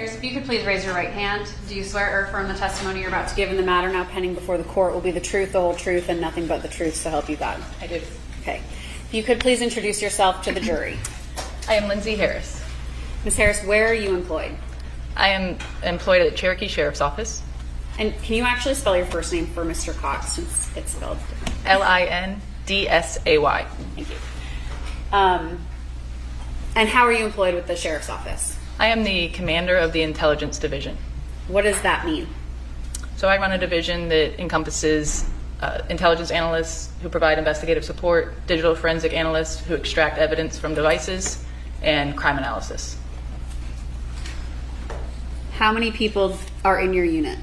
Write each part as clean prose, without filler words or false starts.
Harris, if you could please raise your right hand. Do you swear or affirm the testimony you're about to give in the matter now pending before the court will be the truth, the whole truth, and nothing but the truth, so help you God? I do. Okay. If you could please introduce yourself to the jury. I am Lindsay Harris. Ms. Harris, where are you employed? I am employed at the Cherokee Sheriff's Office. And can you actually spell your first name for Mr. Cox since it's spelled different? Lindsay. Thank you. And how are you employed with the Sheriff's Office? I am the commander of the Intelligence Division. What does that mean? So I run a division that encompasses intelligence analysts who provide investigative support, digital forensic analysts who extract evidence from devices, and crime analysis. How many people are in your unit?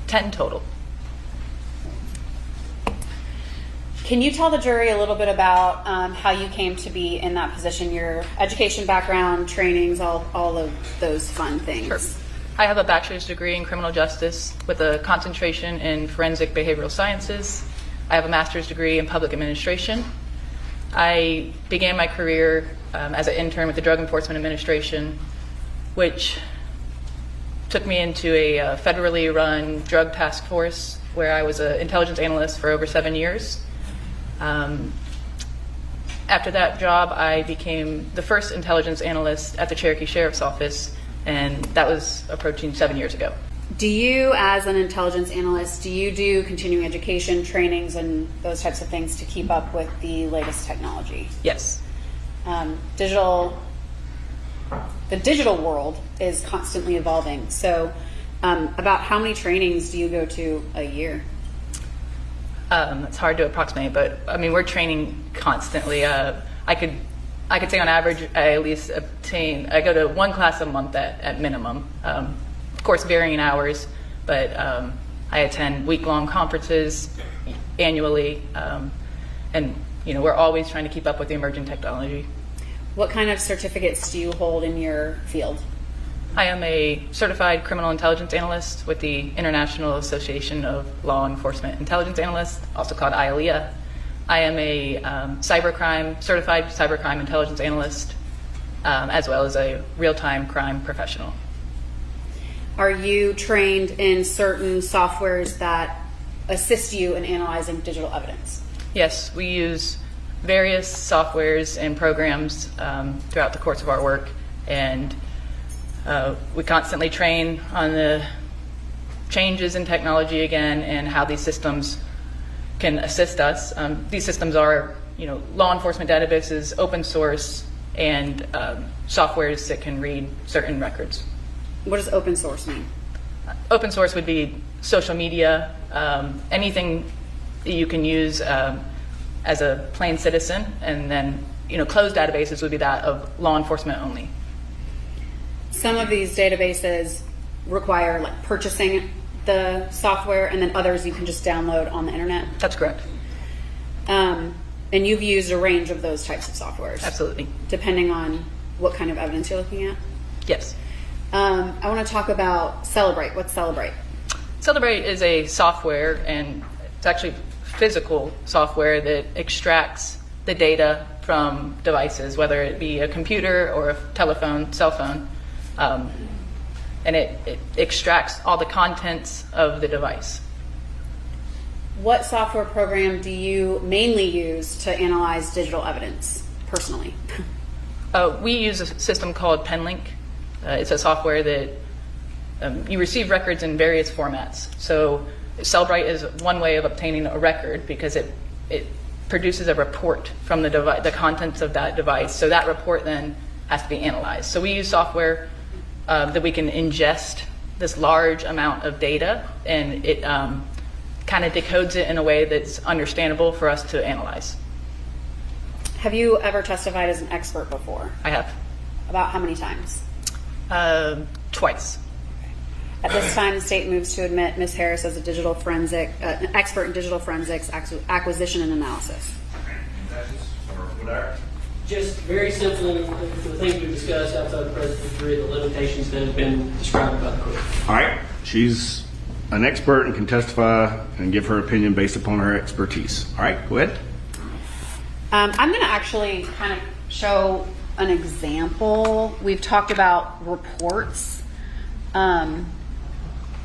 10 total. Can you tell the jury a little bit about how you came to be in that position, your education background, trainings, all of those fun things? Sure. I have a bachelor's degree in criminal justice with a concentration in forensic behavioral sciences. I have a master's degree in public administration. I began my career as an intern with the Drug Enforcement Administration, which took me into a federally run drug task force where I was an intelligence analyst for over 7 years. After that job, I became the first intelligence analyst at the Cherokee Sheriff's Office, and that was approaching 7 years ago. Do you, as an intelligence analyst, do you do continuing education, trainings, and those types of things to keep up with the latest technology? Yes. The digital world is constantly evolving. So about how many trainings do you go to a year? It's hard to approximate, but I mean, we're training constantly. I could say on average, I at least I go to one class a month at minimum. Of course, varying hours, but I attend week-long conferences annually, and we're always trying to keep up with the emerging technology. What kind of certificates do you hold in your field? I am a certified criminal intelligence analyst with the International Association of Law Enforcement Intelligence Analysts, also called IALEA. I am a certified cybercrime intelligence analyst, as well as a real-time crime professional. Are you trained in certain softwares that assist you in analyzing digital evidence? Yes, we use various softwares and programs throughout the course of our work, and we constantly train on the changes in technology again and how these systems can assist us. These systems are, law enforcement databases, open source, and softwares that can read certain records. What does open source mean? Open source would be social media, anything that you can use as a plain citizen, and then closed databases would be that of law enforcement only. Some of these databases require purchasing the software, and then others you can just download on the internet. That's correct. And you've used a range of those types of softwares. Absolutely. Depending on what kind of evidence you're looking at. Yes. I want to talk about Cellebrite. What's Cellebrite? Cellebrite is a software, and it's actually physical software that extracts the data from devices, whether it be a computer or a telephone, cell phone, and it extracts all the contents of the device. What software program do you mainly use to analyze digital evidence, personally? We use a system called PenLink. It's a software that you receive records in various formats. So Cellebrite is one way of obtaining a record because it produces a report from the contents of that device. So that report then has to be analyzed. So we use software that we can ingest this large amount of data, and it kind of decodes it in a way that's understandable for us to analyze. Have you ever testified as an expert before? I have. About how many times? Twice. At this time, the state moves to admit Ms. Harris as a digital forensic, an expert in digital forensics acquisition and analysis. Just very simple, the things we've discussed outside the present degree, the limitations that have been described by the court. All right. She's an expert and can testify and give her opinion based upon her expertise. All right, go ahead. I'm going to actually kind of show an example. We've talked about reports And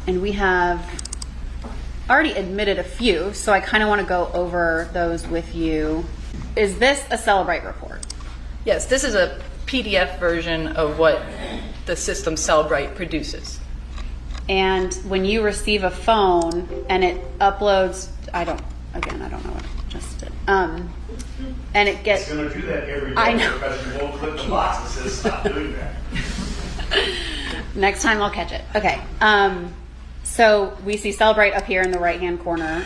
we have already admitted a few, so I kind of want to go over those with you. Is this a Cellebrite report? Yes, this is a PDF version of what the system Cellebrite produces. And when you receive a phone and it uploads, I don't know what I just did. And it gets. It's going to do that every day I know. because you won't click the box that says stop doing that. Next time I'll catch it. Okay. So we see Cellebrite up here in the right-hand corner,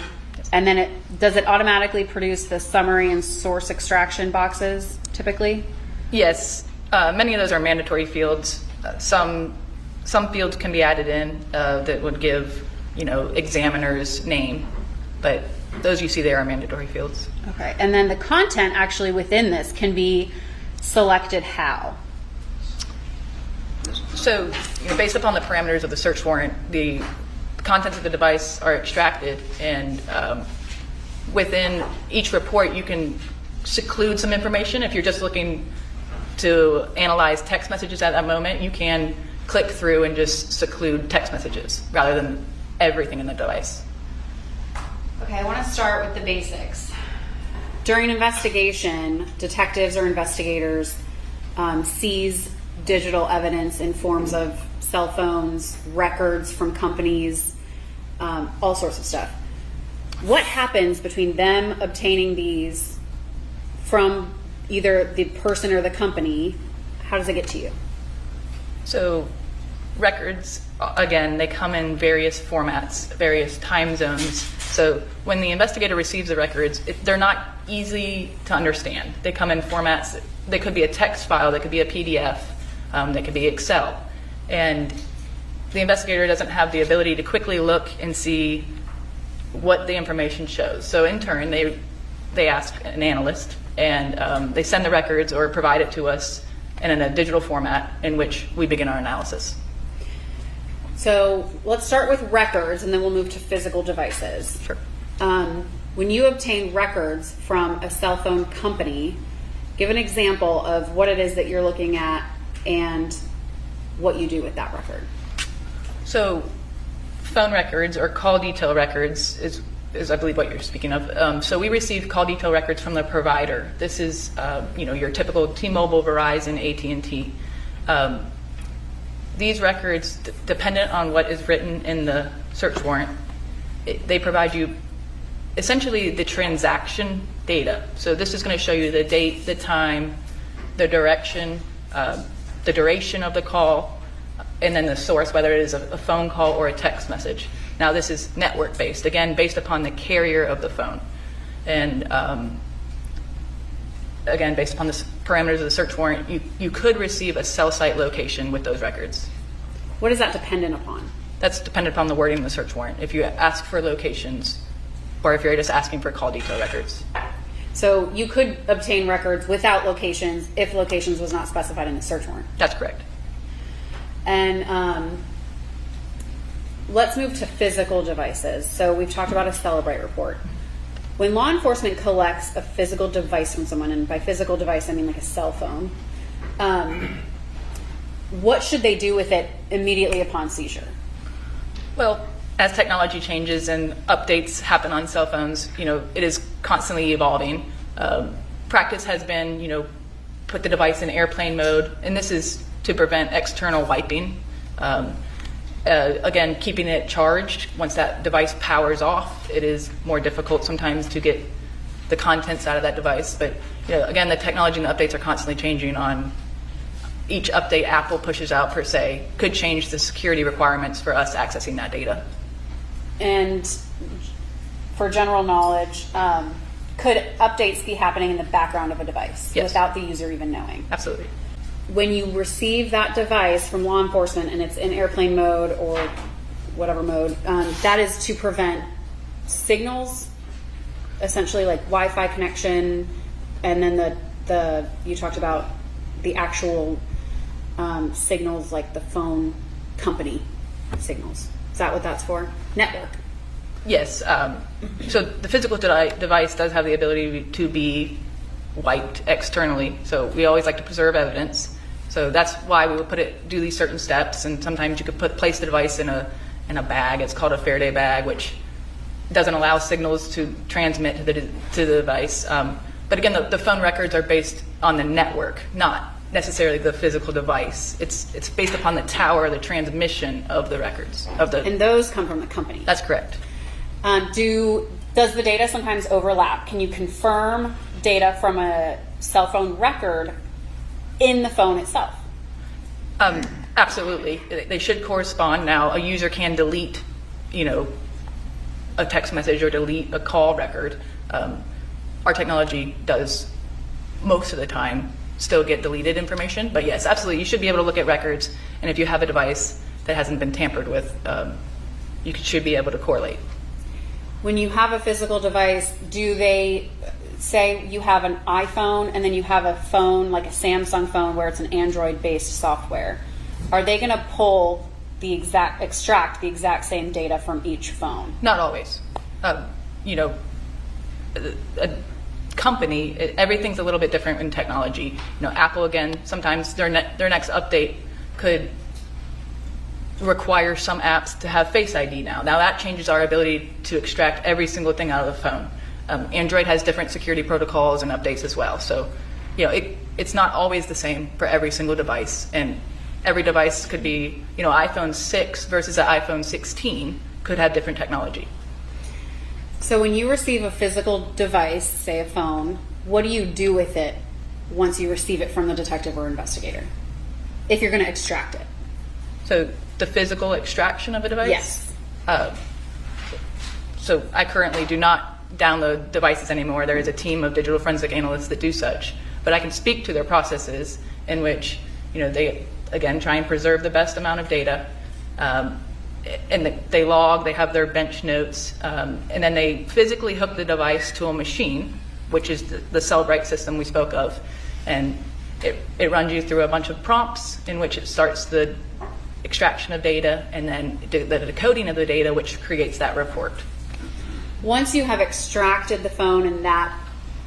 and then does it automatically produce the summary and source extraction boxes typically? Yes, many of those are mandatory fields. Some fields can be added in that would give, examiner's name, but those you see there are mandatory fields. Okay. And then the content actually within this can be selected how? So, based upon the parameters of the search warrant, the contents of the device are extracted, and within each report, you can seclude some information. If you're just looking to analyze text messages at that moment, you can click through and just seclude text messages rather than everything in the device. Okay, I want to start with the basics. During an investigation, detectives or investigators seize digital evidence in forms of cell phones, records from companies, all sorts of stuff. What happens between them obtaining these from either the person or the company? How does it get to you? So records, again, they come in various formats, various time zones. So when the investigator receives the records, they're not easy to understand. They come in formats, they could be a text file, they could be a PDF, they could be Excel. And the investigator doesn't have the ability to quickly look and see what the information shows. So in turn, they ask an analyst, and they send the records or provide it to us and in a digital format in which we begin our analysis. So let's start with records, and then we'll move to physical devices. Sure. When you obtain records from a cell phone company, give an example of what it is that you're looking at and what you do with that record. So phone records or call detail records is I believe what you're speaking of. So we receive call detail records from the provider. This is your typical T-Mobile, Verizon, AT&T. These records, dependent on what is written in the search warrant, they provide you essentially the transaction data. So this is going to show you the date, the time, the direction, the duration of the call, and then the source, whether it is a phone call or a text message. Now this is network based, again, based upon the carrier of the phone. And again, based upon the parameters of the search warrant, you could receive a cell site location with those records. What is that dependent upon? That's dependent upon the wording of the search warrant. If you ask for locations, or if you're just asking for call detail records. So you could obtain records without locations if locations was not specified in the search warrant. That's correct. And let's move to physical devices. So we've talked about a Cellebrite report. When law enforcement collects a physical device from someone, and by physical device I mean like a cell phone, what should they do with it immediately upon seizure? Well, as technology changes and updates happen on cell phones, it is constantly evolving. Practice has been, put the device in airplane mode, and this is to prevent external wiping. Again, keeping it charged. Once that device powers off, it is more difficult sometimes to get the contents out of that device. But again, the technology and the updates are constantly changing. On each update Apple pushes out, per se, could change the security requirements for us accessing that data. And for general knowledge, could updates be happening in the background of a device without the user even knowing? Absolutely. When you receive that device from law enforcement and it's in airplane mode or whatever mode, that is to prevent signals, essentially like Wi-Fi connection, and then the you talked about the actual signals, like the phone company signals. Is that what that's for? Network. Yes. So the physical device does have the ability to be wiped externally. So we always like to preserve evidence. So that's why we would do these certain steps, and sometimes you could place the device in a bag. It's called a Faraday bag, which doesn't allow signals to transmit to the device. But again, the phone records are based on the network, not necessarily the physical device. It's based upon the tower, the transmission of the records And those come from the company. That's correct. Does the data sometimes overlap? Can you confirm data from a cell phone record in the phone itself? Absolutely. They should correspond. Now, a user can delete, a text message or delete a call record. Our technology does most of the time still get deleted information, but yes, absolutely, you should be able to look at records, and if you have a device that hasn't been tampered with, you should be able to correlate. When you have a physical device, do they say you have an iPhone and then you have a phone like a Samsung phone where it's an Android-based software? Are they going to extract the exact same data from each phone? Not always. A company, everything's a little bit different in technology. Apple, again, sometimes their next update could require some apps to have Face ID now. Now that changes our ability to extract every single thing out of the phone. Android has different security protocols and updates as well. So, it's not always the same for every single device. And every device could be, iPhone 6 versus an iPhone 16 could have different technology. So when you receive a physical device, say a phone, what do you do with it once you receive it from the detective or investigator? If you're going to extract it. So the physical extraction of a device? Yes. So I currently do not download devices anymore. There is a team of digital forensic analysts that do such. But I can speak to their processes in which, they, again, try and preserve the best amount of data. And they log, they have their bench notes, and then they physically hook the device to a machine, which is the Cellebrite system we spoke of. And it runs you through a bunch of prompts in which it starts the extraction of data and then the decoding of the data, which creates that report. Once you have extracted the phone in that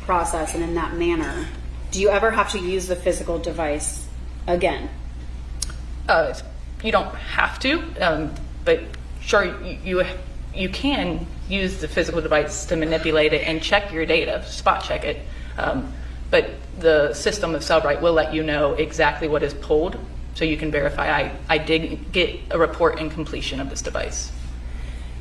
process and in that manner, do you ever have to use the physical device again? You don't have to, but sure, you can use the physical device to manipulate it and check your data, spot check it. But the system of Cellebrite will let you know exactly what is pulled, so you can verify I did get a report in completion of this device.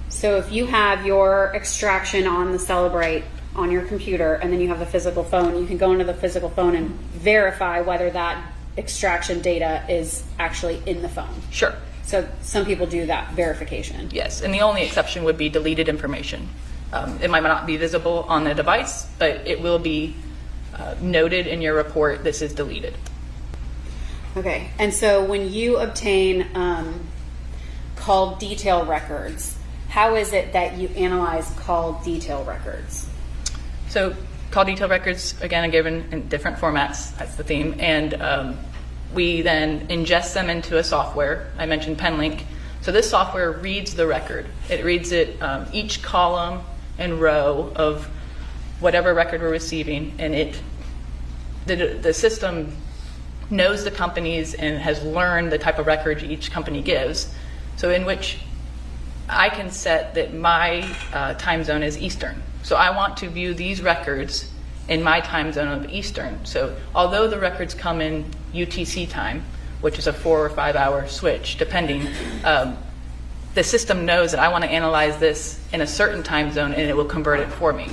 So if you have your extraction on the Cellebrite on your computer and then you have the physical phone, you can go into the physical phone and verify whether that extraction data is actually in the phone. Sure. So some people do that verification. Yes, and the only exception would be deleted information. It might not be visible on the device, but it will be noted in your report, this is deleted. Okay, and so when you obtain call detail records, how is it that you analyze call detail records? So call detail records, again, are given in different formats, that's the theme, and we then ingest them into a software. I mentioned Penlink. So this software reads the record. It reads it, each column and row of whatever record we're receiving, and the system knows the companies and has learned the type of record each company gives. So in which I can set that my time zone is Eastern. So I want to view these records in my time zone of Eastern. So although the records come in UTC time, which is a 4 or 5 hour switch, depending, the system knows that I want to analyze this in a certain time zone and it will convert it for me.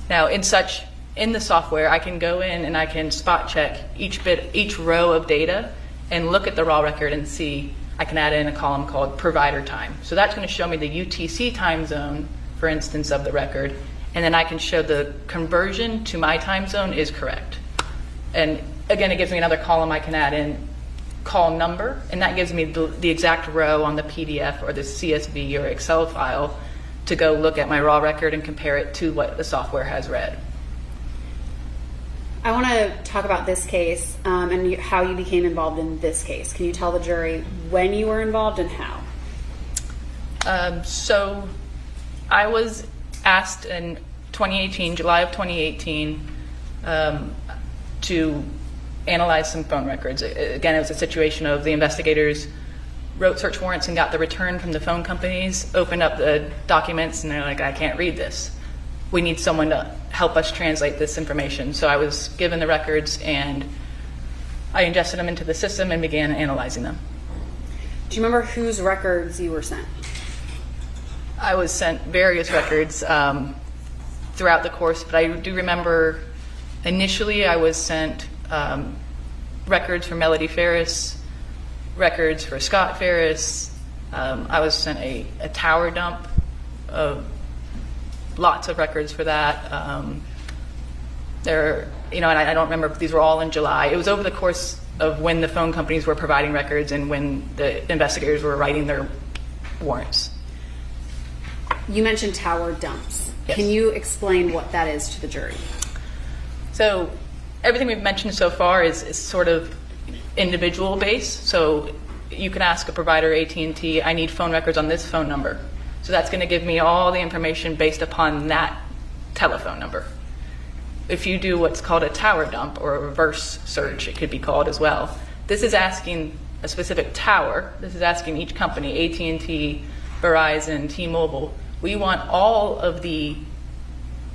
Now in the software, I can go in and I can spot check each row of data and look at the raw record and see, I can add in a column called provider time. So that's going to show me the UTC time zone, for instance, of the record, and then I can show the conversion to my time zone is correct. And again, it gives me another column I can add in call number, and that gives me the exact row on the PDF or the CSV or Excel file to go look at my raw record and compare it to what the software has read. I want to talk about this case and how you became involved in this case. Can you tell the jury when you were involved and how? So I was asked in 2018, July of 2018, to analyzed some phone records. Again, it was a situation of the investigators wrote search warrants and got the return from the phone companies, opened up the documents, and they're like, I can't read this. We need someone to help us translate this information. So I was given the records, and I ingested them into the system and began analyzing them. Do you remember whose records you were sent? I was sent various records throughout the course, but I do remember initially I was sent records for Melody Farris, records for Scott Farris. I was sent a tower dump of lots of records for that. There, and I don't remember if these were all in July. It was over the course of when the phone companies were providing records and when the investigators were writing their warrants. You mentioned tower dumps. Yes. Can you explain what that is to the jury? So everything we've mentioned so far is sort of individual based. So you can ask a provider, AT&T, I need phone records on this phone number. So that's going to give me all the information based upon that telephone number. If you do what's called a tower dump or a reverse search, it could be called as well. This is asking a specific tower. This is asking each company, AT&T, Verizon, T-Mobile. We want all of the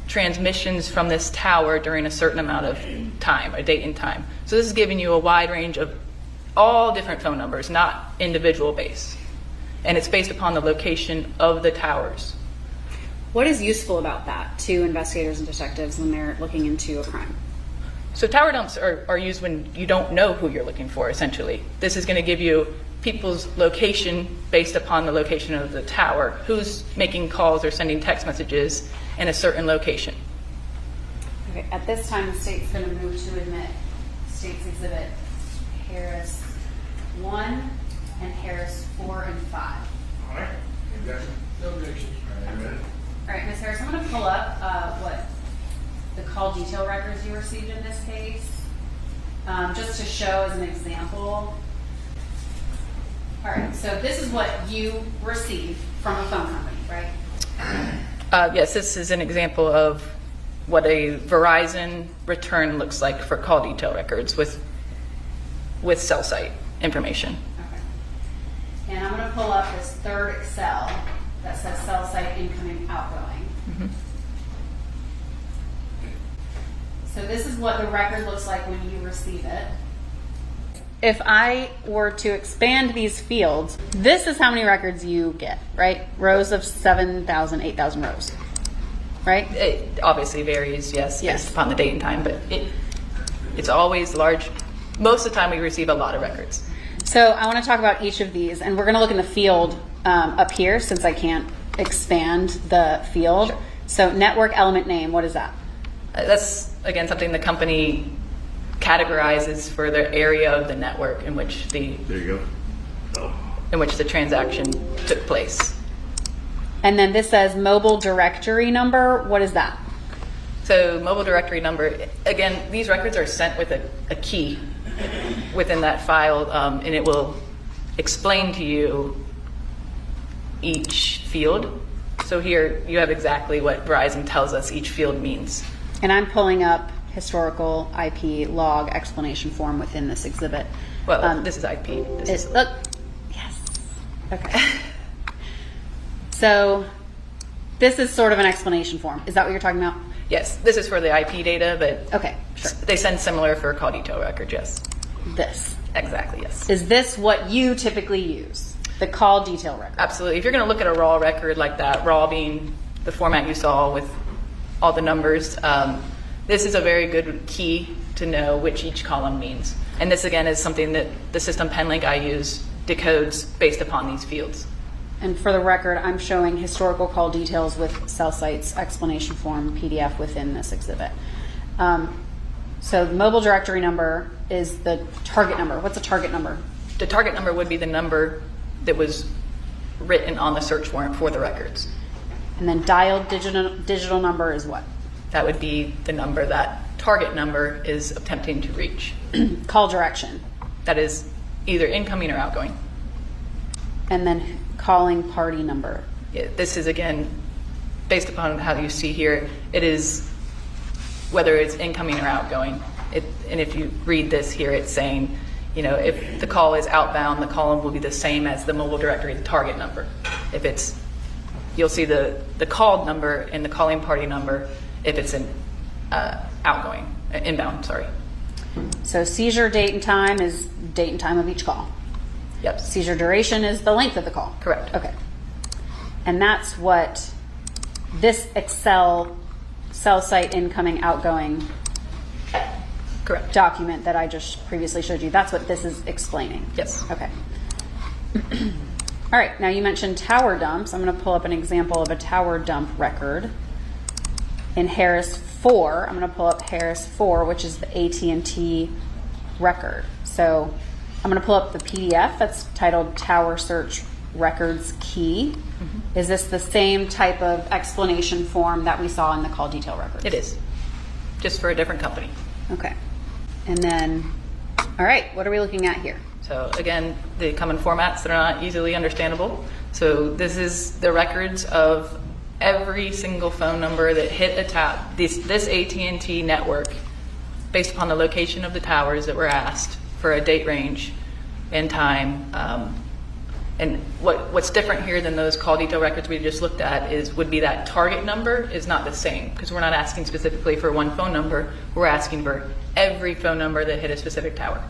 transmissions from this tower during a certain amount of time, a date and time. So this is giving you a wide range of all different phone numbers, not individual based. And it's based upon the location of the towers. What is useful about that to investigators and detectives when they're looking into a crime? So tower dumps are used when you don't know who you're looking for, essentially. This is going to give you people's location based upon the location of the tower, who's making calls or sending text messages in a certain location. Okay, at this time, the state's going to move to admit State's Exhibit Harris 1 and Harris 4 and 5. All right. No objection. All right, ready? All right, Ms. Harris, I'm going to pull up what the call detail records you received in this case, just to show as an example. All right, so this is what you received from a phone company, right? Yes, this is an example of what a Verizon return looks like for call detail records with cell site information. Okay. And I'm going to pull up this third Excel that says cell site incoming, outgoing. Mm-hmm. So this is what the record looks like when you receive it. If I were to expand these fields, this is how many records you get, right? Rows of 7,000, 8,000 rows, right? It obviously varies, yes, Yes. based upon the date and time, but it's always large. Most of the time we receive a lot of records. So I want to talk about each of these, and we're going to look in the field up here since I can't expand the field. Sure. So network element name, what is that? That's, again, something the company categorizes for the area of the network in which There you go. the transaction took place. And then this says mobile directory number, what is that? So mobile directory number, again, these records are sent with a key within that file, and it will explain to you each field. So here you have exactly what Verizon tells us each field means. And I'm pulling up historical IP log explanation form within this exhibit. Well, this is IP. Look, yes. Okay. So this is sort of an explanation form. Is that what you're talking about? Yes, this is for the IP data, but Okay, sure. they send similar for call detail record, yes. This. Exactly, yes. Is this what you typically use? The call detail record? Absolutely. If you're going to look at a raw record like that, raw being the format you saw with all the numbers, this is a very good key to know which each column means. And this, again, is something that the system Penlink I use decodes based upon these fields. And for the record, I'm showing historical call details with cell sites explanation form PDF within this exhibit. So the mobile directory number is the target number. What's a target number? The target number would be the number that was written on the search warrant for the records. And then dialed digital number is what? That would be the number that target number is attempting to reach. Call direction. That is either incoming or outgoing. And then calling party number. Yeah, this is, again, based upon how you see here, it is whether it's incoming or outgoing. and if you read this here, it's saying, if the call is outbound, the column will be the same as the mobile directory target number. If it's, you'll see the called number and the calling party number if it's an inbound, sorry. So seizure date and time is date and time of each call. Yep. Seizure duration is the length of the call. Correct. Okay. And that's what this Excel cell site incoming outgoing Correct. document that I just previously showed you, that's what this is explaining. Yes. Okay. All right, now you mentioned tower dumps. I'm going to pull up an example of a tower dump record. In Harris 4, I'm going to pull up Harris 4, which is the AT&T record. So I'm going to pull up the PDF that's titled Tower Search Records Key. Mm-hmm. Is this the same type of explanation form that we saw in the call detail records? It is, just for a different company. Okay. And then, all right, what are we looking at here? So again, they come in formats that are not easily understandable. So this is the records of every single phone number that hit this AT&T network based upon the location of the towers that were asked for a date range and time. And what's different here than those call detail records we just looked at would be that target number is not the same, because we're not asking specifically for one phone number. We're asking for every phone number that hit a specific tower.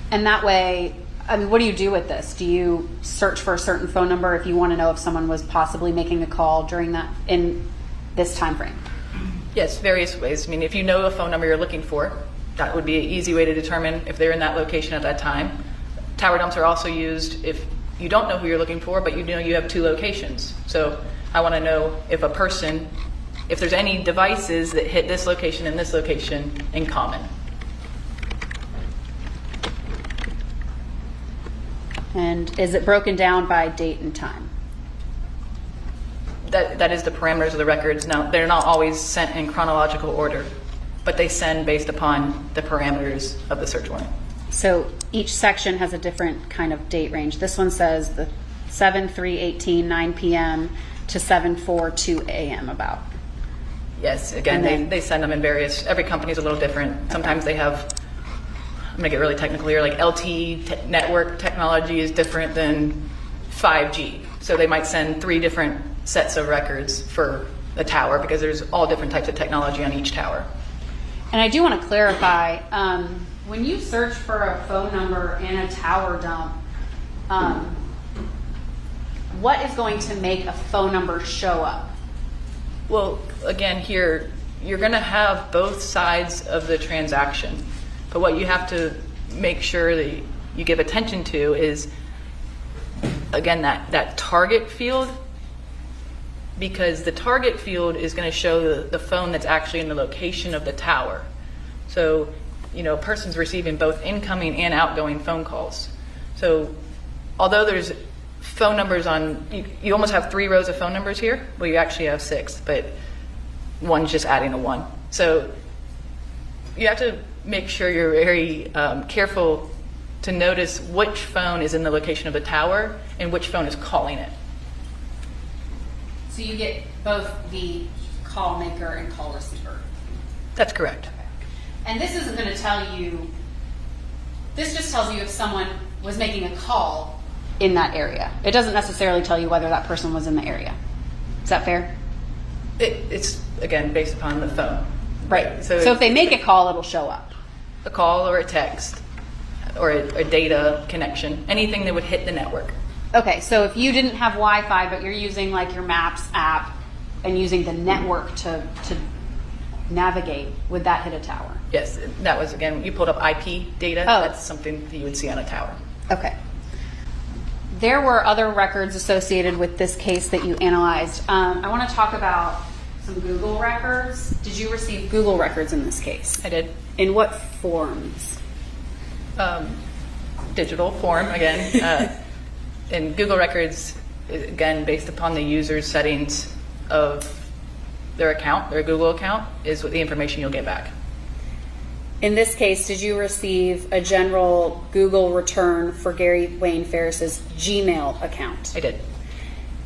And that way, I mean, what do you do with this? Do you search for a certain phone number if you want to know if someone was possibly making a call during that, in this time frame? Yes, various ways. I mean, if you know a phone number you're looking for, that would be an easy way to determine if they're in that location at that time. Tower dumps are also used if you don't know who you're looking for, but you know you have two locations. So I want to know if there's any devices that hit this location and this location in common. And is it broken down by date and time? That is the parameters of the records. Now, they're not always sent in chronological order, but they send based upon the parameters of the search warrant. So each section has a different kind of date range. This one says the 7/3/18, 9 p.m. to 7/4/2 a.m. about. Yes, again, they send them in various, every company is a little different. Sometimes they have, I'm going to get really technical here, like LTE network technology is different than 5G. So they might send 3 different sets of records for the tower because there's all different types of technology on each tower. And I do want to clarify, when you search for a phone number in a tower dump, what is going to make a phone number show up? Well, again, here, you're going to have both sides of the transaction. But what you have to make sure that you give attention to is, again, that target field, because the target field is going to show the phone that's actually in the location of the tower. So, a person's receiving both incoming and outgoing phone calls. So, although there's phone numbers on, you almost have 3 rows of phone numbers here. Well, you actually have 6, but one's just adding a 1. So, you have to make sure you're very careful to notice which phone is in the location of the tower and which phone is calling it. So you get both the call maker and call receiver. That's correct. And this isn't going to tell you, this just tells you if someone was making a call in that area. It doesn't necessarily tell you whether that person was in the area. Is that fair? It's, again, based upon the phone. Right. So if they make a call, it'll show up. A call or a text or a data connection, anything that would hit the network. Okay, so if you didn't have Wi-Fi, but you're using like your Maps app and using the network to navigate, would that hit a tower? Yes, that was, again, you pulled up IP data. Oh. That's something that you would see on a tower. Okay. There were other records associated with this case that you analyzed. I want to talk about some Google records. Did you receive Google records in this case? I did. In what forms? Digital form, again. And Google records, again, based upon the user's settings of their account, their Google account, is what the information you'll get back. In this case, did you receive a general Google return for Gary Wayne Farris's Gmail account? I did.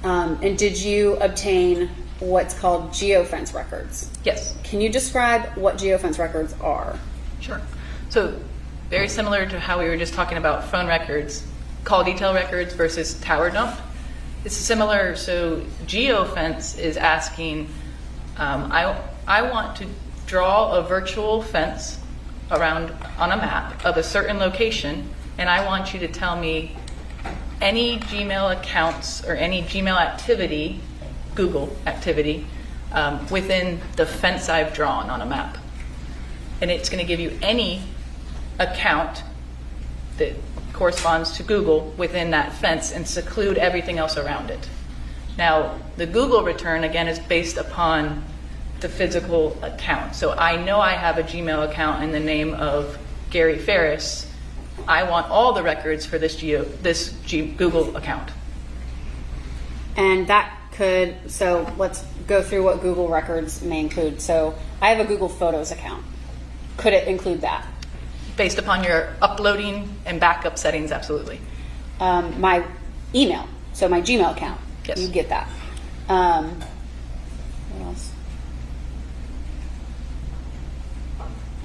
And did you obtain what's called geofence records? Yes. Can you describe what geofence records are? Sure. So very similar to how we were just talking about phone records, call detail records versus tower dump. It's similar. So geofence is asking, I want to draw a virtual fence around on a map of a certain location, and I want you to tell me any Gmail accounts or any Gmail activity, Google activity, within the fence I've drawn on a map. And it's going to give you any account that corresponds to Google within that fence and seclude everything else around it. Now, the Google return, again, is based upon the physical account. So I know I have a Gmail account in the name of Gary Farris. I want all the records for this Google account. And that could, so let's go through what Google records may include. So I have a Google Photos account. Could it include that? Based upon your uploading and backup settings, absolutely. My email, so my Gmail account. Yes. You get that. What else?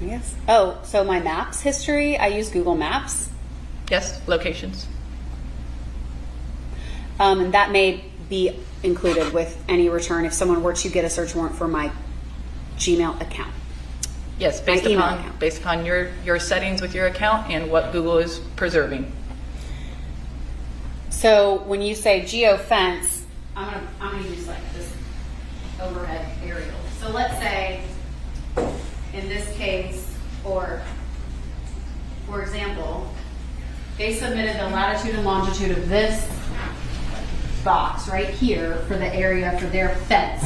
I guess. Oh, so my maps history, I use Google Maps. Yes, locations. And that may be included with any return if someone were to get a search warrant for my Gmail account. Yes, My email based account. upon your settings with your account and what Google is preserving. So when you say geofence, I'm gonna use like this overhead aerial. So let's say in this case, or for example, they submitted the latitude and longitude of this box right here for the area for their fence.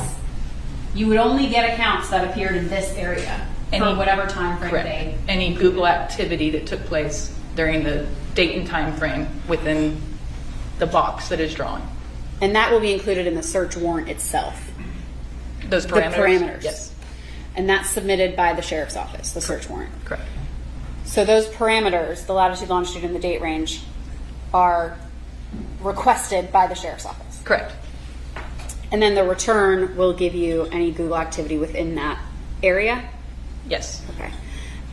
You would only get accounts that appeared in this area for whatever time frame Correct. they. Any Google activity that took place during the date and time frame within the box that is drawn. And that will be included in the search warrant itself. Those parameters? The parameters. Yes, And that's submitted by the sheriff's office, the search warrant. correct. So those parameters, the latitude, longitude, and the date range, are requested by the sheriff's office. Correct. And then the return will give you any Google activity within that area. Yes, Okay.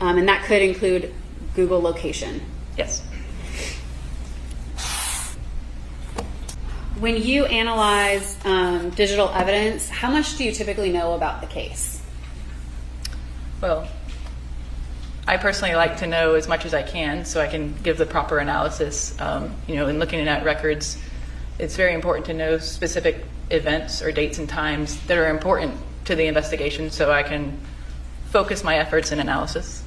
And that could include Google location. yes. When you analyze digital evidence, how much do you typically know about the case? Well, I personally like to know as much as I can so I can give the proper analysis. In looking at records, it's very important to know specific events or dates and times that are important to the investigation so I can focus my efforts in analysis.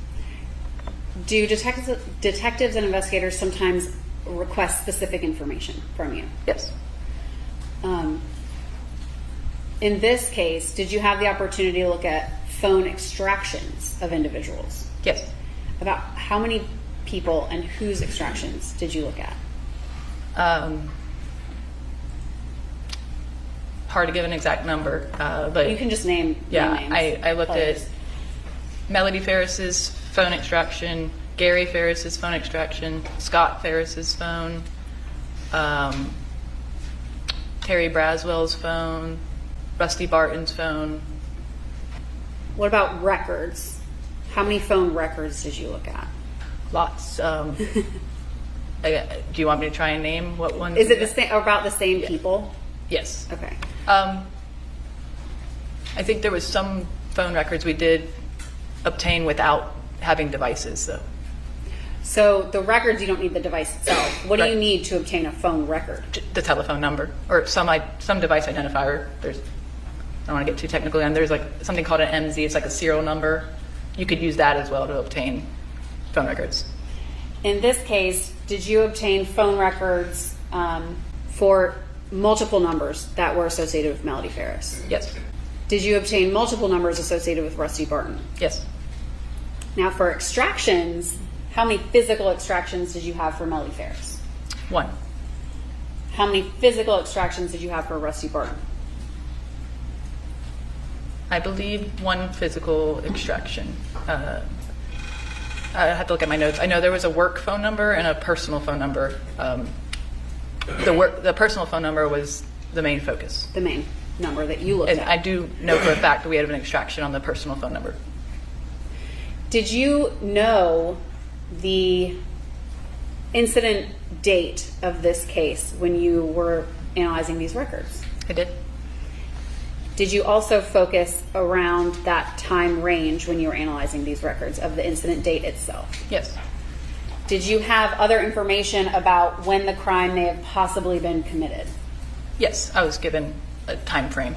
Do detectives and investigators sometimes request specific information from you? Yes. In this case, did you have the opportunity to look at phone extractions of individuals? Yes. About how many people and whose extractions did you look at? Hard to give an exact number, but You can just name yeah, names. I looked players. at Melody Farris's phone extraction, Gary Farris's phone extraction, Scott Farris's phone, Terry Braswell's phone, Rusty Barton's phone. What about records? How many phone records did you look at? Lots. Do you want me to try and name what ones? Is it the same? About the same people? Yes. Okay. I think there was some phone records we did obtain without having devices, though. So the records, you don't need the device itself. What do Right. you need to obtain a phone record? The telephone number or some device identifier. I don't want to get too technical. And there's like something called an MZ. It's like a serial number. You could use that as well to obtain phone records. In this case, did you obtain phone records for multiple numbers that were associated with Melody Farris? Yes. Did you obtain multiple numbers associated with Rusty Barton? Yes. Now, for extractions, how many physical extractions did you have for Melody Farris? 1. How many physical extractions did you have for Rusty Barton? I believe 1 physical extraction. I have to look at my notes. I know there was a work phone number and a personal phone number. The personal phone number was the main focus. The main number that you looked And at. I do know for a fact that we had an extraction on the personal phone number. Did you know the incident date of this case when you were analyzing these records? I did. Did you also focus around that time range when you were analyzing these records of the incident date itself? Yes. Did you have other information about when the crime may have possibly been committed? Yes, I was given a time frame.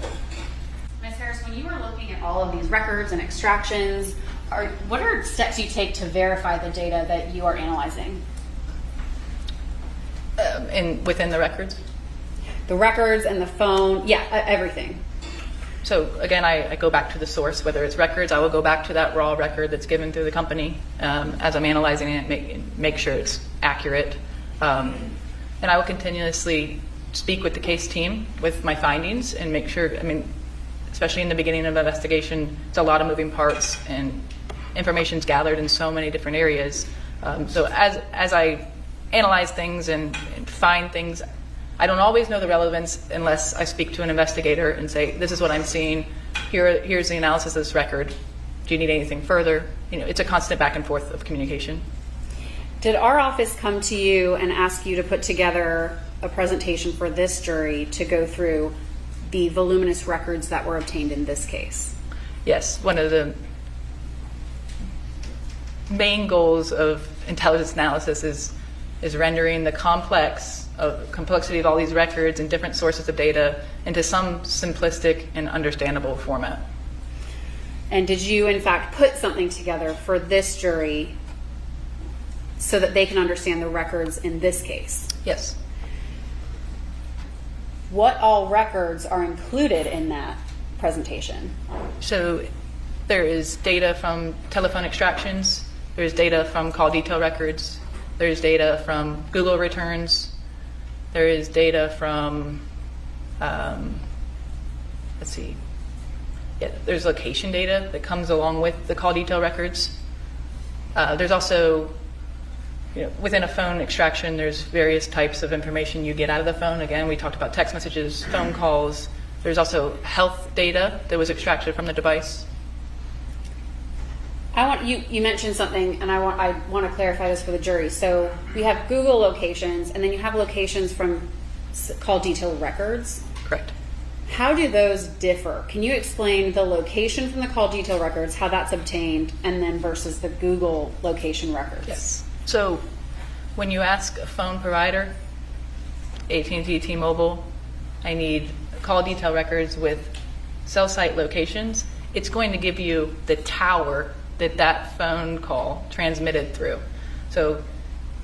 Ms. Harris, when you were looking at all of these records and extractions, what are steps you take to verify the data that you are analyzing? Within the records. The records and the phone, everything. So again, I go back to the source. Whether it's records, I will go back to that raw record that's given through the company as I'm analyzing it, make sure it's accurate. And I will continuously speak with the case team with my findings and make sure, especially in the beginning of the investigation, it's a lot of moving parts and information's gathered in so many different areas. So as I analyze things and find things, I don't always know the relevance unless I speak to an investigator and say, this is what I'm seeing, here's the analysis of this record, do you need anything further? It's a constant back and forth of communication. Did our office come to you and ask you to put together a presentation for this jury to go through the voluminous records that were obtained in this case? Yes, one of the main goals of intelligence analysis is rendering the complexity of all these records and different sources of data into some simplistic and understandable format. And did you, in fact, put something together for this jury so that they can understand the records in this case? Yes. What all records are included in that presentation? So there is data from telephone extractions, there's data from call detail records, there's data from Google returns, there is data from, there's location data that comes along with the call detail records. There's also, within a phone extraction, there's various types of information you get out of the phone. Again, we talked about text messages, phone calls. There's also health data that was extracted from the device. You mentioned something, and I want to clarify this for the jury. So we have Google locations, and then you have locations from call detail records. Correct. How do those differ? Can you explain the location from the call detail records, how that's obtained, and then versus the Google location records? Yes. So when you ask a phone provider, AT&T, T-Mobile, I need call detail records with cell site locations, it's going to give you the tower that phone call transmitted through. So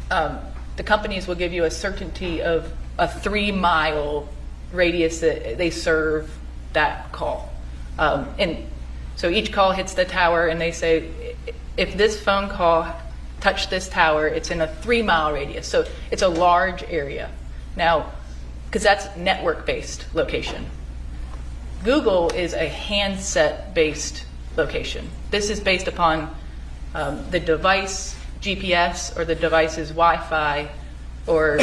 the companies will give you a certainty of a 3-mile radius that they serve that call. And so each call hits the tower and they say, if this phone call touched this tower, it's in a 3-mile radius. So it's a large area. Now, because that's network-based location. Google is a handset-based location. This is based upon the device GPS or the device's Wi-Fi or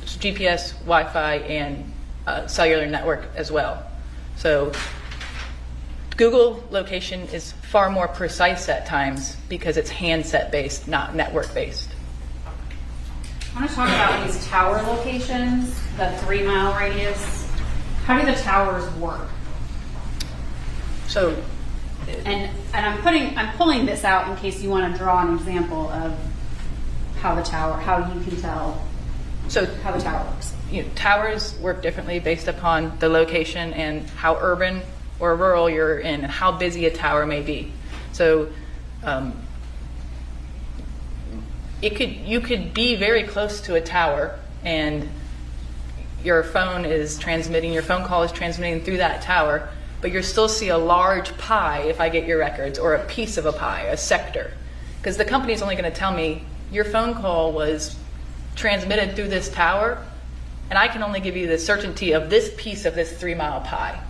GPS, Wi-Fi, and cellular network as well. So Google location is far more precise at times because it's handset-based, not network-based. I want to talk about these tower locations, the 3-mile radius. How do the towers work? So, And I'm pulling this out in case you want to draw an example of how you can tell how the tower works. Towers work differently based upon the location and how urban or rural you're in and how busy a tower may be. So you could be very close to a tower and your phone call is transmitting through that tower, but you'll still see a large pie if I get your records, or a piece of a pie, a sector. Because the company's only going to tell me your phone call was transmitted through this tower, and I can only give you the certainty of this piece of this 3-mile pie.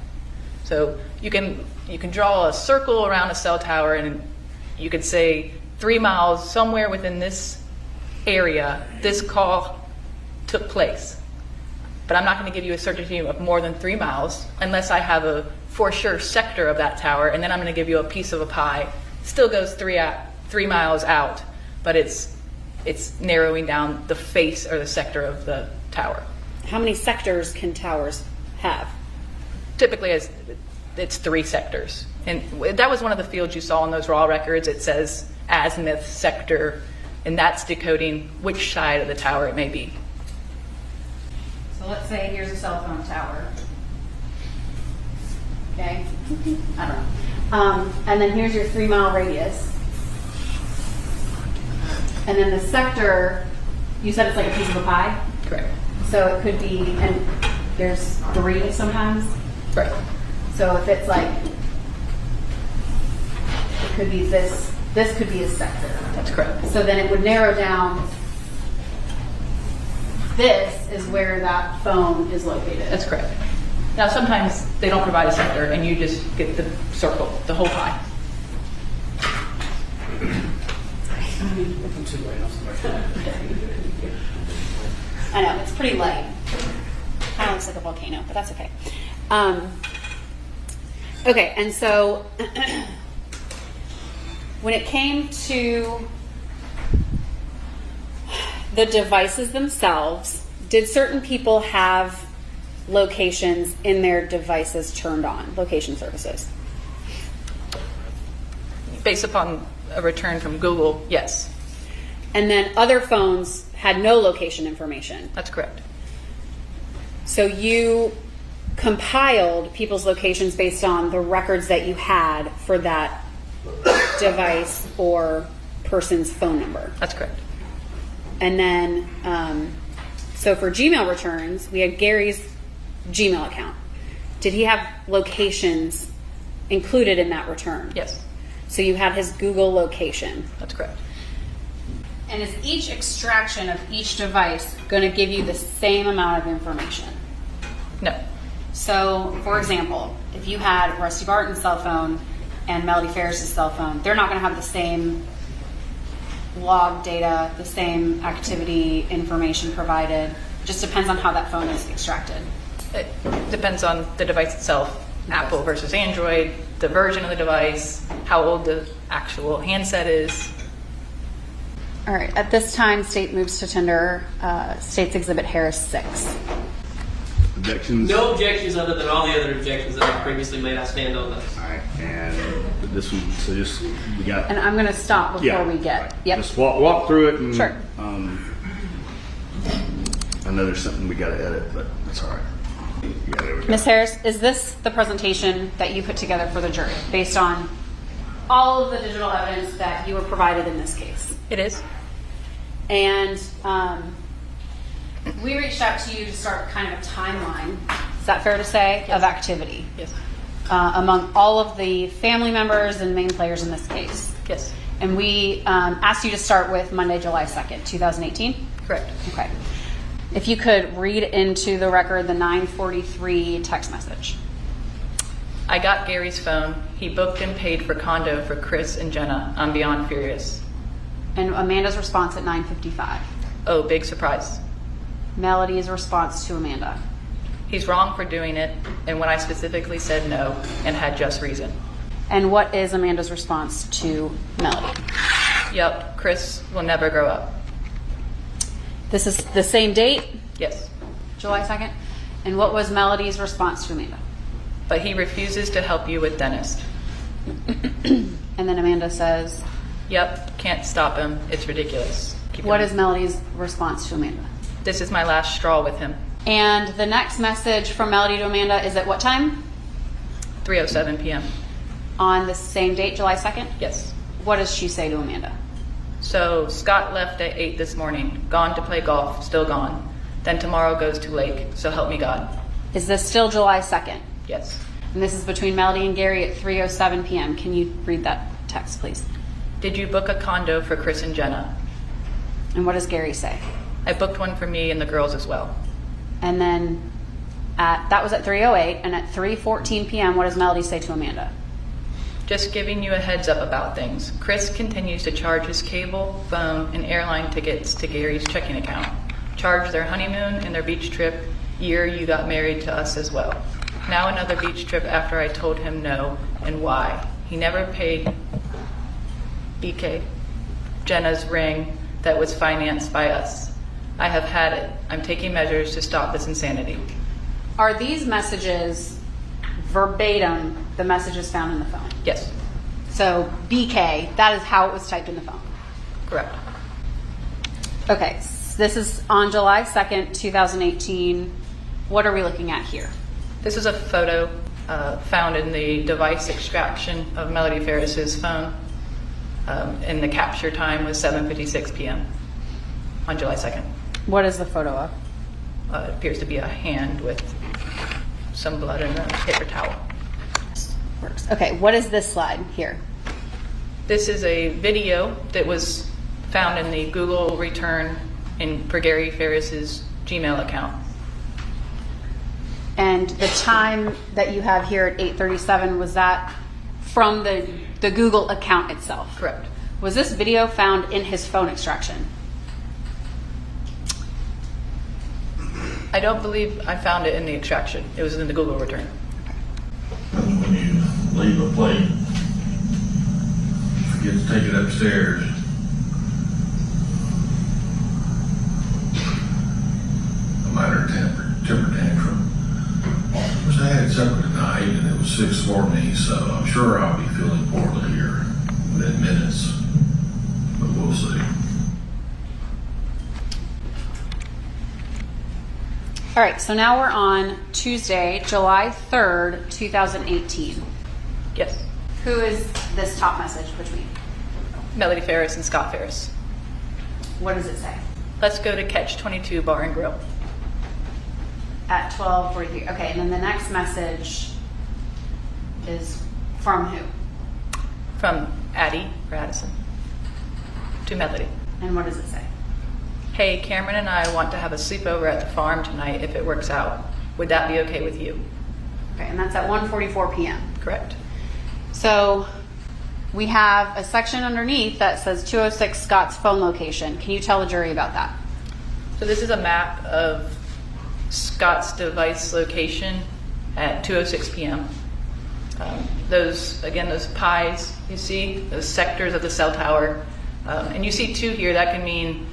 So you can draw a circle around a cell tower and you could say 3 miles somewhere within this area, this call took place. But I'm not going to give you a certainty of more than 3 miles unless I have a for sure sector of that tower, and then I'm going to give you a piece of a pie. Still goes 3 3 miles out, but it's narrowing down the face or the sector of the tower. How many sectors can towers have? Typically, it's 3 sectors. And that was one of the fields you saw in those raw records. It says azimuth sector, and that's decoding which side of the tower it may be. So let's say here's a cell phone tower. Okay? I don't know. And then here's your 3 mile radius. And then the sector, you said it's like a piece of a pie? Correct. So it could be, and there's 3 sometimes. Right. So if it's like, it could be this could be a sector. That's correct. So then it would narrow down, this is where that phone is located. That's correct. Now, sometimes they don't provide a sector, and you just get the circle, the whole pie. I know, it's pretty light. Kind of looks like a volcano, but that's okay. Okay, and so when it came to the devices themselves, did certain people have locations in their devices turned on, location services? Based upon a return from Google, yes. And then other phones had no location information. That's correct. So you compiled people's locations based on the records that you had for that device or person's phone number. That's correct. And then, so for Gmail returns, we had Gary's Gmail account. Did he have locations included in that return? Yes. So you had his Google location. That's correct. And is each extraction of each device going to give you the same amount of information? No. So, for example, if you had Rusty Barton's cell phone and Melody Farris' cell phone, they're not going to have the same log data, the same activity information provided. Just depends on how that phone is extracted. It depends on the device itself, Apple versus Android, the version of the device, how old the actual handset is. All right. At this time, state moves to tender State's Exhibit Harris 6. Objections? No objections other than all the other objections that I previously made. I stand on those. All right, and this one, so just, we got. And I'm going to stop before Yeah, we get. right. Yep. Just walk through it and. Sure. I know there's something we gotta edit, but that's all right. Yeah, there we go. Ms. Harris, is this the presentation that you put together for the jury based on all of the digital evidence that you were provided in this case? It is. And we reached out to you to start kind of a timeline, is that fair to say, of activity Yes. among all of the family members and main players in this case. Yes. And we asked you to start with Monday, July 2nd, 2018? Correct. Okay. If you could read into the record the 9:43 text message. I got Gary's phone. He booked and paid for condo for Chris and Jenna. I'm beyond furious. And Amanda's response at 9:55. Oh, big surprise. Melody's response to Amanda. He's wrong for doing it, and when I specifically said no and had just reason. And what is Amanda's response to Melody? Yep, Chris will never grow up. This is the same date, Yes. July 2nd. And what was Melody's response to Amanda? But he refuses to help you with dentist. And then Amanda says, Yep, can't stop him. It's ridiculous. Keep what going. is Melody's response to Amanda? This is my last straw with him. And the next message from Melody to Amanda is at what time? 3:07 p.m. On the same date, July 2nd? Yes. What does she say to Amanda? So Scott left at 8 this morning. Gone to play golf. Still gone. Then tomorrow goes to lake. So help me God. Is this still July 2nd? Yes. And this is between Melody and Gary at 3:07 p.m. Can you read that text, please? Did you book a condo for Chris and Jenna? And what does Gary say? I booked one for me and the girls as well. And then that was at 3:08, and at 3:14 p.m., what does Melody say to Amanda? Just giving you a heads up about things. Chris continues to charge his cable, phone, and airline tickets to Gary's checking account. Charged their honeymoon and their beach trip year you got married to us as well. Now another beach trip after I told him no, and why. He never paid BK. Jenna's ring that was financed by us. I have had it. I'm taking measures to stop this insanity. Are these messages verbatim the messages found in the phone? Yes, So BK, that is how it was typed in the phone. correct. Okay, this is on July 2nd, 2018. What are we looking at here? This is a photo found in the device extraction of Melody Farris's phone. And the capture time was 7:56 p.m. on July 2nd. What is the photo of? It appears to be a hand with some blood in a paper towel. Works. Okay, what is this slide here? This is a video that was found in the Google return for Gary Farris's Gmail account. And the time that you have here at 8:37, was that from the Google account itself? Correct. Was this video found in his phone extraction? I don't believe I found it in the extraction. It was in the Google return. When you leave a plate, forget to take it upstairs. A minor temper tantrum. Of course, I had supper tonight and it was fixed for me, so I'm sure I'll be feeling poorly here within minutes. But we'll see. All right, so now we're on Tuesday, July 3rd, 2018. Yes. Who is this top message between? Melody Farris and Scott Farris. What does it say? Let's go to Catch 22 Bar and Grill. At 12:43. Okay, and then the next message is from who? From Addie or Addison to Melody. And what does it say? Hey, Cameron and I want to have a sleepover at the farm tonight if it works out. Would that be okay with you? Okay, and that's at 1:44 p.m. Correct. So we have a section underneath that says 206 Scott's phone location. Can you tell the jury about that? So this is a map of Scott's device location at 2:06 p.m. Those pies you see, those sectors of the cell tower, and you see two here. That can mean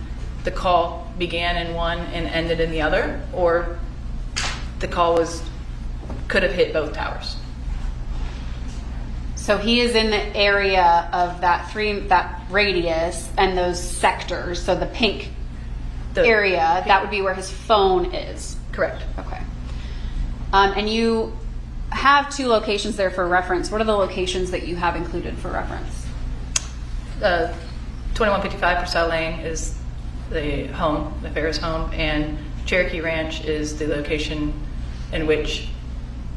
the call began in one and ended in the other, or the call could have hit both towers. So he is in the area of that radius and those sectors. So the pink area, that would be where his phone is. Correct. Okay. And you have two locations there for reference. What are the locations that you have included for reference? 2155 Purcell Lane is the home, the Farris home, and Cherokee Ranch is the location in which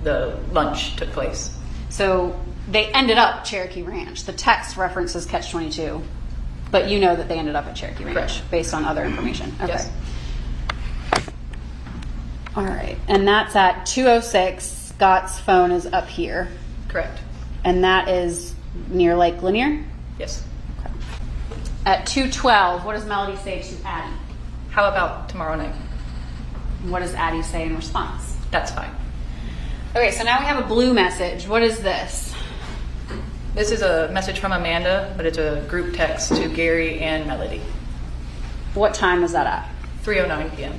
the lunch took place. So they ended up Cherokee Ranch. The text references Catch 22, but you know that they ended up at Cherokee Ranch Correct. based on other information. Okay. Yes. All right. And that's at 206. Scott's phone is up here. Correct. And that is near Lake Lanier. Yes. At 2:12, what does Melody say to Addie? How about tomorrow night? What does Addie say in response? That's fine. Okay, so now we have a blue message. What is this? This is a message from Amanda, but it's a group text to Gary and Melody. What time is that at? 3:09 p.m.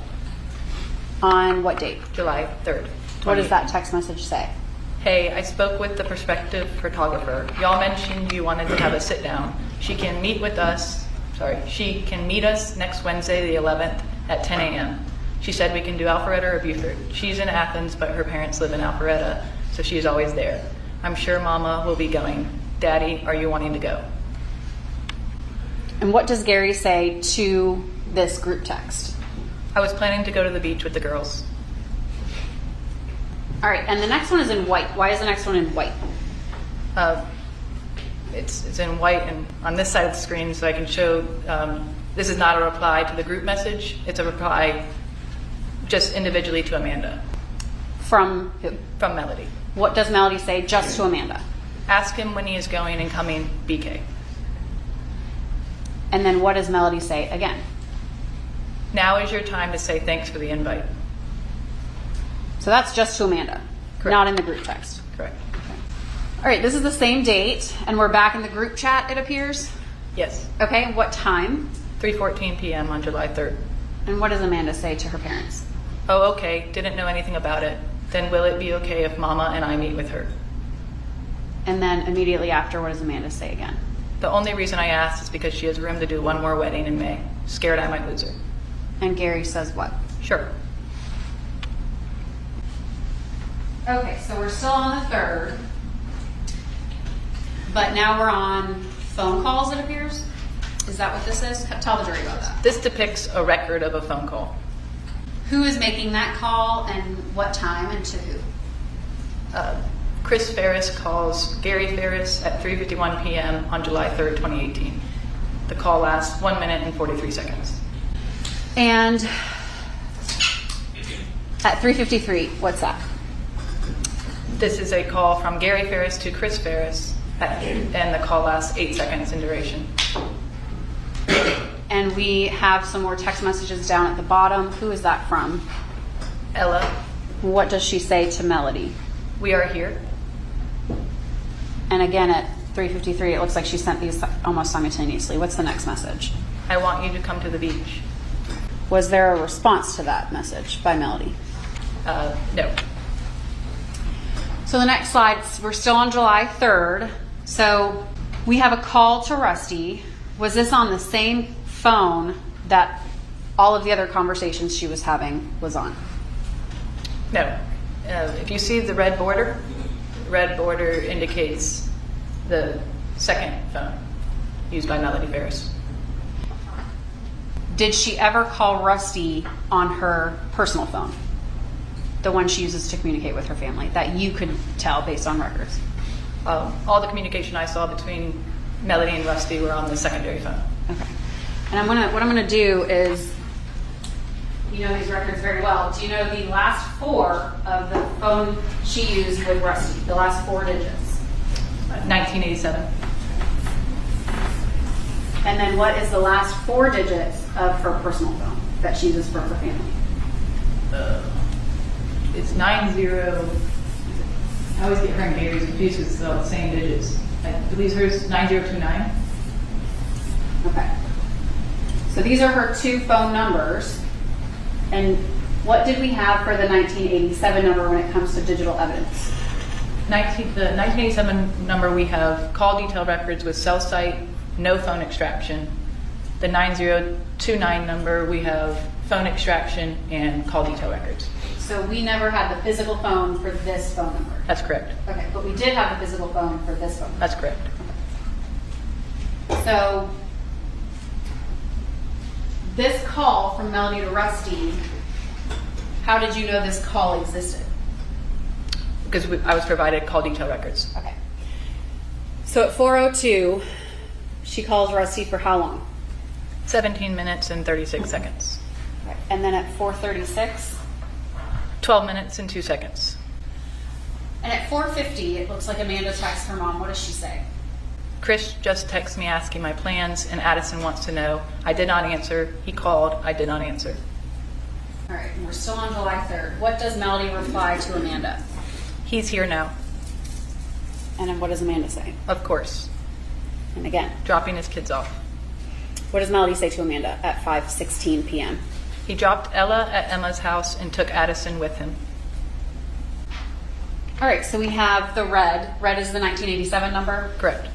On what date? July 3rd. What does 2018. that text message say? Hey, I spoke with the prospective photographer. Y'all mentioned you wanted to have a sit down. She can meet us next Wednesday, the 11th at 10 a.m. She said we can do Alpharetta or Buford. She's in Athens, but her parents live in Alpharetta, so she's always there. I'm sure Mama will be going. Daddy, are you wanting to go? And what does Gary say to this group text? I was planning to go to the beach with the girls. All right, and the next one is in white. Why is the next one in white? It's in white and on this side of the screen, so I can show. This is not a reply to the group message. It's a reply just individually to Amanda. From who? From Melody. What does Melody say just to Amanda? Ask him when he is going and coming, BK. And then what does Melody say again? Now is your time to say thanks for the invite. So that's just to Amanda, Correct. not in the group text. Correct. All right, this is the same date, and we're back in the group chat, it appears. Yes. Okay, what time? 3:14 p.m. on July 3rd. And what does Amanda say to her parents? Oh, okay. Didn't know anything about it. Then will it be okay if Mama and I meet with her? And then immediately after, what does Amanda say again? The only reason I asked is because she has room to do one more wedding in May. Scared I might lose her. And Gary says what? Sure. Okay, so we're still on the 3rd. But now we're on phone calls, it appears? Is that what this is? Tell the jury about that. This depicts a record of a phone call. Who is making that call and what time and to who? Chris Farris calls Gary Farris at 3:51 p.m. on July 3rd, 2018. The call lasts 1 minute and 43 seconds. And at 3:53, what's that? This is a call from Gary Farris to Chris Farris, and the call lasts 8 seconds in duration. And we have some more text messages down at the bottom. Who is that from? Ella, What does she say to Melody? we are here. And again at 3:53, it looks like she sent these almost simultaneously. What's the next message? I want you to come to the beach. Was there a response to that message by Melody? No. So the next slide, we're still on July 3rd. So we have a call to Rusty. Was this on the same phone that all of the other conversations she was having was on? No. If you see the red border indicates the second phone used by Melody Farris. Did she ever call Rusty on her personal phone? The one she uses to communicate with her family, that you could tell based on records? All the communication I saw between Melody and Rusty were on the secondary phone. Okay. And what I'm gonna do is, you know these records very well. Do you know the last 4 of the phone she used with Rusty? The last 4 digits. 1987. And then what is the last 4 digits of her personal phone that she uses for her family? It's 90. I always get her and Gary's confused because it's all the same digits. I believe hers 9029. Okay. So these are her 2 phone numbers. And what did we have for the 1987 number when it comes to digital evidence? The 1987 number, we have call detail records with cell site, no phone extraction. The 9029 number, we have phone extraction and call detail records. So we never had the physical phone for this phone number. That's correct. Okay, but we did have the physical phone for this phone number. That's correct. So this call from Melody to Rusty, how did you know this call existed? Because I was provided call detail records. Okay. So at 4:02, she calls Rusty for how long? 17 minutes and 36 seconds. Right. And then at 4:36? 12 minutes and 2 seconds. And at 4:50, it looks like Amanda texts her mom. What does she say? Chris just texted me asking my plans, and Addison wants to know. I did not answer. He called. I did not answer. All right, and we're still on July 3rd. What does Melody reply to Amanda? He's here now. And then what does Amanda say? Of course. And again, Dropping his kids off. what does Melody say to Amanda at 5:16 p.m.? He dropped Ella at Emma's house and took Addison with him. All right, so we have the red. Red is the 1987 number. Correct.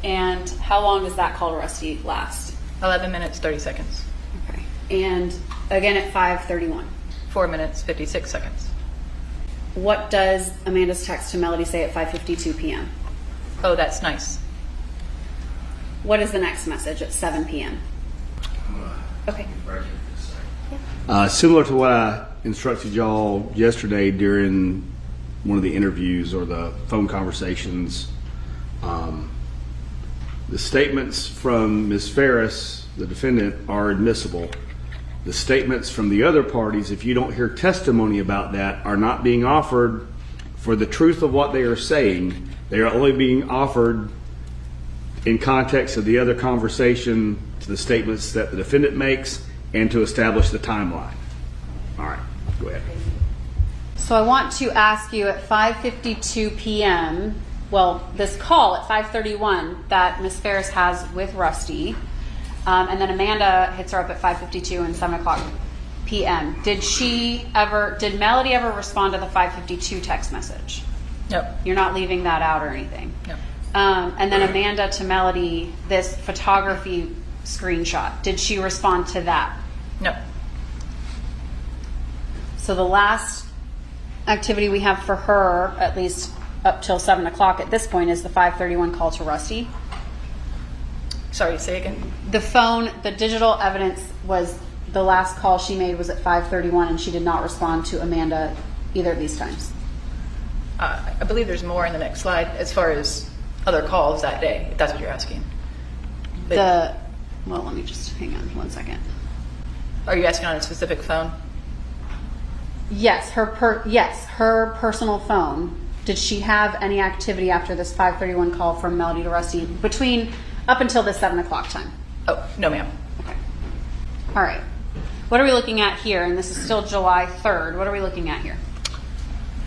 And how long does that call to Rusty last? 11 minutes, 30 seconds. Okay. And again at 5:31. 4 minutes, 56 seconds. What does Amanda's text to Melody say at 5:52 p.m.? Oh, that's nice. What is the next message at 7 p.m.? Okay. Similar to what I instructed y'all yesterday during one of the interviews or the phone conversations, the statements from Ms. Farris, the defendant, are admissible. The statements from the other parties, if you don't hear testimony about that, are not being offered for the truth of what they are saying. They are only being offered in context of the other conversation, to the statements that the defendant makes, and to establish the timeline. All right, go ahead. So I want to ask you at 5:52 p.m., well, this call at 5:31 that Miss Farris has with Rusty, and then Amanda hits her up at 5:52 and 7 o'clock p.m. Did Melody ever respond to the 5:52 text message? No. You're not leaving that out or anything? No. And then Amanda to Melody, this photography screenshot. Did she respond to that? No. So the last activity we have for her, at least up till 7 o'clock at this point, is the 5:31 call to Rusty. Sorry, say again. The digital evidence was the last call she made was at 5:31, and she did not respond to Amanda either of these times. I believe there's more in the next slide as far as other calls that day, if that's what you're asking. But Well, let me just hang on 1 second. are you asking on a specific phone? Yes, her personal phone. Did she have any activity after this 5:31 call from Melody to Rusty between up until the 7 o'clock time? Oh, no, ma'am. Okay. All right. What are we looking at here? And this is still July 3rd. What are we looking at here?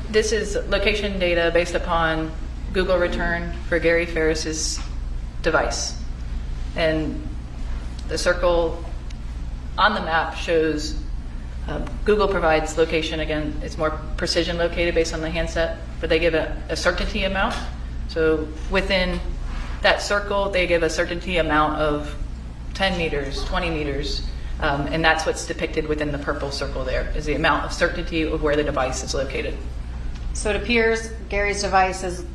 This is location data based upon Google return for Gary Farris's device. And the circle on the map shows Google provides location. Again, it's more precision located based on the handset, but they give a certainty amount. So within that circle, they give a certainty amount of 10 meters, 20 meters, and that's what's depicted within the purple circle there, is the amount of certainty of where the device is located. So it appears Gary's device is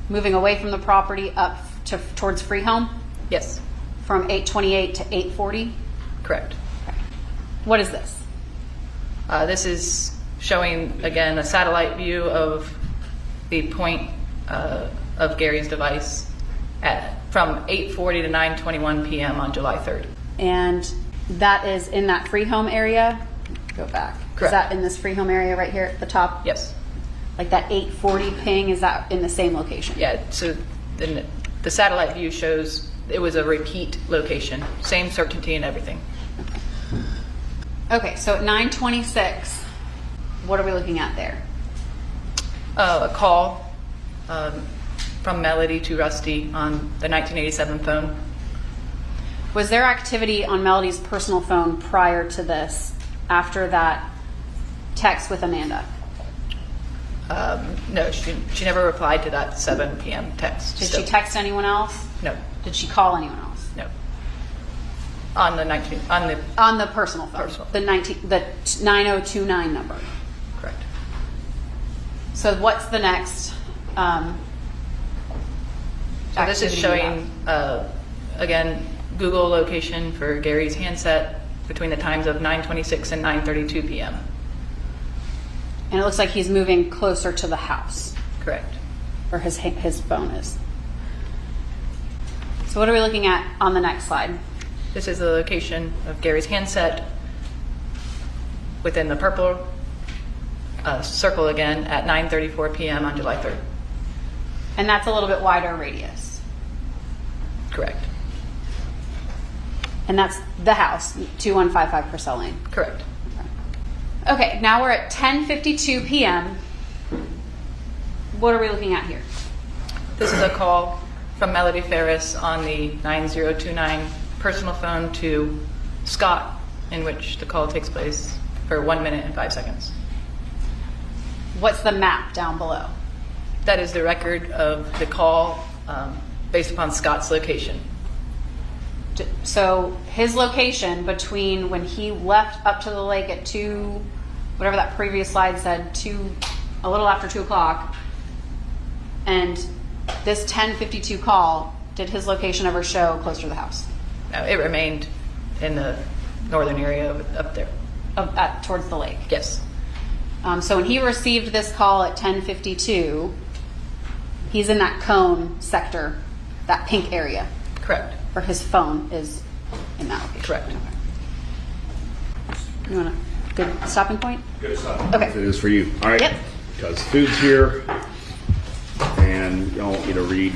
moving away from the property up towards Free Home Yes, from 8:28 to 8:40. correct. What is this? This is showing, again, a satellite view of the point of Gary's device from 8:40 to 9:21 p.m. on July 3rd. And that is in that Free Home area. Go back. Correct. Is that in this Free Home area right here at the top? Yes. Like that 8:40 ping, is that in the same location? Yeah, so the satellite view shows it was a repeat location, same certainty and everything. Okay, so at 9:26, what are we looking at there? A call from Melody to Rusty on the 1987 phone. Was there activity on Melody's personal phone prior to this, after that text with Amanda? No, she never replied to that 7 p.m. text. Did So- she text anyone else? No, Did she call anyone else? no. On the On the personal phone, Personal. the 9029 number. correct. So what's the next? So this is activity you showing, again, Google location for Gary's handset between the times of 9:26 and 9:32 p.m. And it looks like he's moving closer to the house, Correct. or his phone is. So what are we looking at on the next slide? This is the location of Gary's handset within the purple circle again at 9:34 p.m. on July 3rd. And that's a little bit wider radius. Correct. And that's the house, 2155 Purcell Lane. Correct. Okay, now we're at 10:52 p.m. What are we looking at here? This is a call from Melody Farris on the 9029 personal phone to Scott, in which the call takes place for 1 minute and 5 seconds. What's the map down below? That is the record of the call based upon Scott's location. So his location between when he left up to the lake at 2, whatever that previous slide said, a little after 2 o'clock, and this 10:52 call, did his location ever show closer to the house? No, it remained in the northern area up there. Towards the lake. Yes. So when he received this call at 10:52, he's in that cone sector, that pink area, Correct. or his phone is in that location. Correct. Okay. You want a good stopping point? Good stuff. Okay. It is for you. All right. Yep. Because food's here, and y'all want me to read